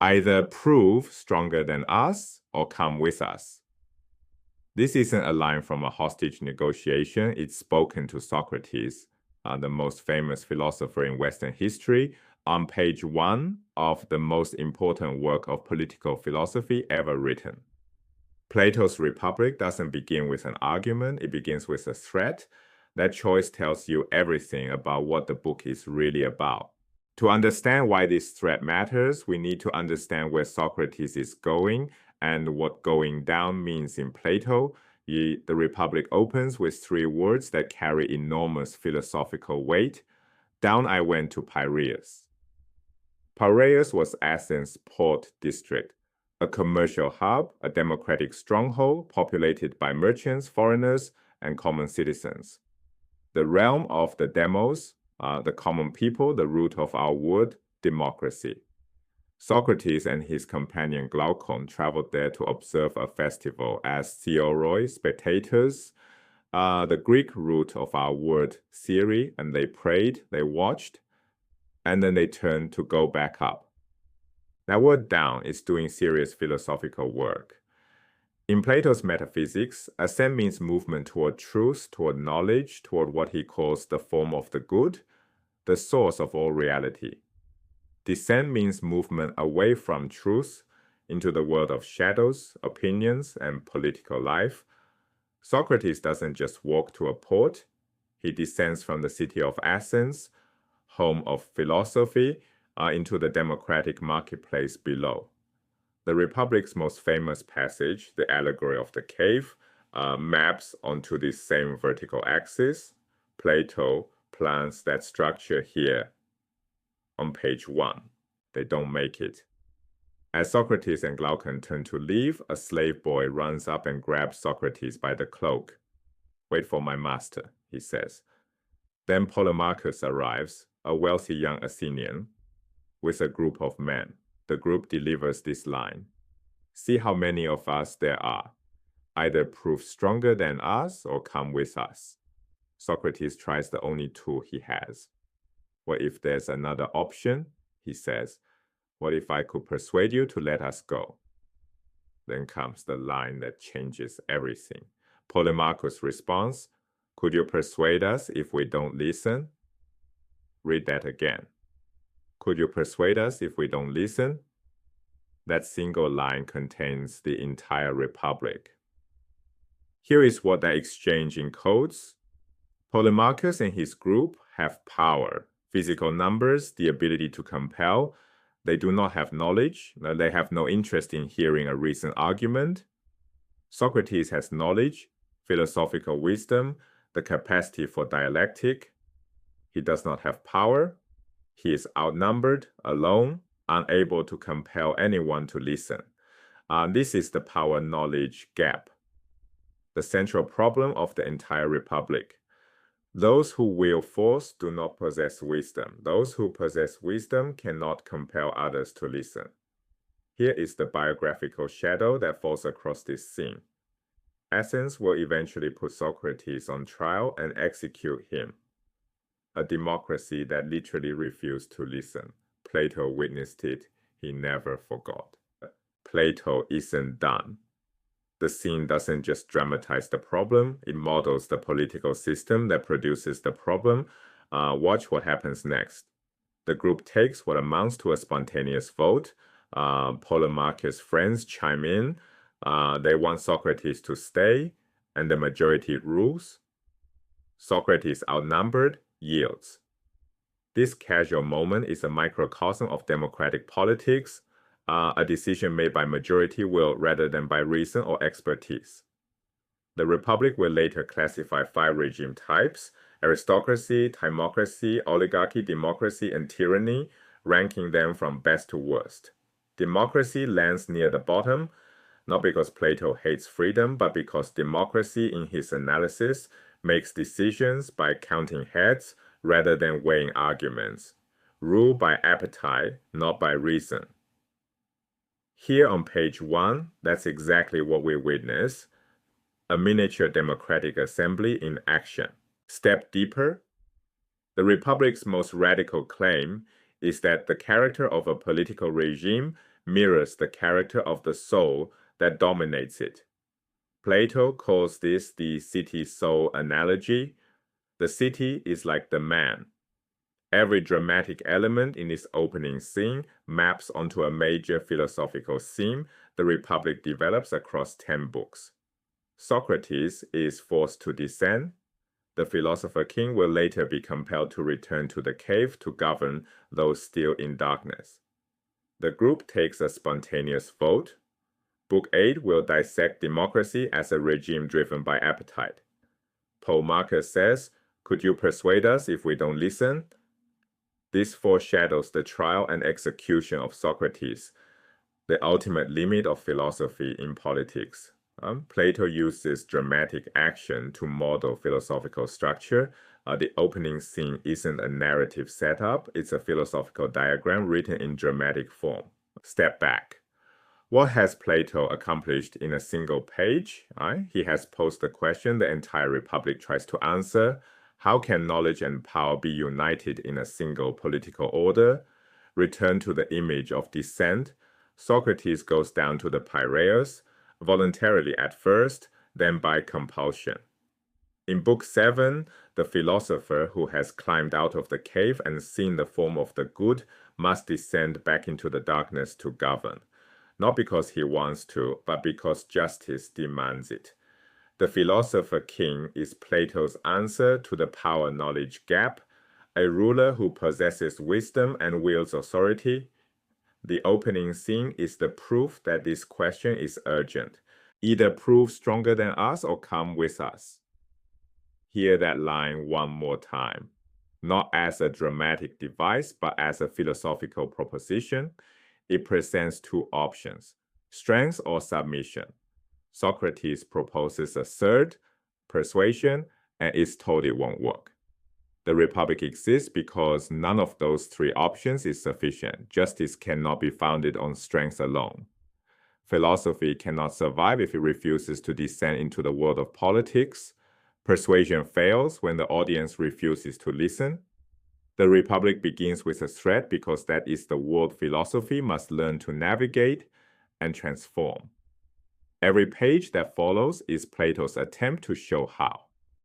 Either prove stronger than us or come with us. This isn't a line from a hostage negotiation. It's spoken to Socrates, the most famous philosopher in Western history, on page 1 of the most important work of political philosophy ever written. Plato's Republic doesn't begin with an argument, it begins with a threat. That choice tells you everything about what the book is really about. To understand why this threat matters, we need to understand where Socrates is going and what going down means in Plato. The Republic opens with 3 words that carry enormous philosophical weight. Down I went to Piraeus. Piraeus was Athens' port district, a commercial hub, a democratic stronghold populated by merchants, foreigners, and common citizens. The realm of the demos, the common people, the root of our word, democracy. Socrates and his companion Glaucon traveled there to observe a festival as theoroi, spectators, the Greek root of our word theory, and they prayed, they watched, and then they turned to go back up. That word down is doing serious philosophical work. In Plato's metaphysics, ascent means movement toward truth, toward knowledge, toward what he calls the form of the good, the source of all reality. Descent means movement away from truth into the world of shadows, opinions, and political life. Socrates doesn't just walk to a port, he descends from the city of Athens, home of philosophy, into the democratic marketplace below. The Republic's most famous passage, the allegory of the cave, maps onto this same vertical axis. Plato plants that structure here on page 1. They don't make it. As Socrates and Glaucon turn to leave, a slave boy runs up and grabs Socrates by the cloak. "Wait for my master," he says. Then Polemarchus arrives, a wealthy young Athenian, with a group of men. The group delivers this line: "See how many of us there are. Either prove stronger than us or come with us." Socrates tries the only tool he has. "What if there's another option?" he says. "What if I could persuade you to let us go?" Then comes the line that changes everything. Polemarchus responds, "Could you persuade us if we don't listen?" Read that again. "Could you persuade us if we don't listen?" That single line contains the entire Republic. Here is what that exchange encodes. Polemarchus and his group have power, physical numbers, the ability to compel. They do not have knowledge. They have no interest in hearing a reasoned argument. Socrates has knowledge, philosophical wisdom, the capacity for dialectic. He does not have power. He is outnumbered, alone, unable to compel anyone to listen. This is the power-knowledge gap, the central problem of the entire Republic. Those who wield force do not possess wisdom. Those who possess wisdom cannot compel others to listen. Here is the biographical shadow that falls across this scene. Athens will eventually put Socrates on trial and execute him. A democracy that literally refused to listen. Plato witnessed it. He never forgot. Plato isn't done. The scene doesn't just dramatize the problem, it models the political system that produces the problem. Watch what happens next. The group takes what amounts to a spontaneous vote. Polemarchus' friends chime in. They want Socrates to stay, and the majority rules. Socrates, outnumbered, yields. This casual moment is a microcosm of democratic politics, a decision made by majority will rather than by reason or expertise. The Republic will later classify 5 regime types: aristocracy, timocracy, oligarchy, democracy, and tyranny, ranking them from best to worst. Democracy lands near the bottom, not because Plato hates freedom, but because democracy, in his analysis, makes decisions by counting heads rather than weighing arguments, ruled by appetite, not by reason. Here on page 1, that's exactly what we witness, a miniature democratic assembly in action. Step deeper. The Republic's most radical claim is that the character of a political regime mirrors the character of the soul that dominates it. Plato calls this the city-soul analogy. The city is like the man. Every dramatic element in its opening scene maps onto a major philosophical theme the Republic develops across 10 books. Socrates is forced to descend. The philosopher king will later be compelled to return to the cave to govern those still in darkness. The group takes a spontaneous vote. Book 8 will dissect democracy as a regime driven by appetite. Polemarchus says, "Could you persuade us if we don't listen?" This foreshadows the trial and execution of Socrates, the ultimate limit of philosophy in politics. Plato uses dramatic action to model philosophical structure. The opening scene isn't a narrative setup, it's a philosophical diagram written in dramatic form. Step back. What has Plato accomplished in a single page? He has posed the question the entire Republic tries to answer. How can knowledge and power be united in a single political order? Return to the image of descent. Socrates goes down to the Piraeus, voluntarily at first, then by compulsion. In Book 7, the philosopher who has climbed out of the cave and seen the form of the good must descend back into the darkness to govern, not because he wants to, but because justice demands it. The philosopher king is Plato's answer to the power-knowledge gap, a ruler who possesses wisdom and wields authority. The opening scene is the proof that this question is urgent. Either prove stronger than us or come with us. Hear that line one more time. Not as a dramatic device, but as a philosophical proposition. It presents two options, strength or submission. Socrates proposes a third, persuasion, and is told it won't work. The Republic exists because none of those three options is sufficient. Justice cannot be founded on strength alone. Philosophy cannot survive if it refuses to descend into the world of politics. Persuasion fails when the audience refuses to listen. The Republic begins with a threat because that is the world philosophy must learn to navigate and transform. Every page that follows is Plato's attempt to show how.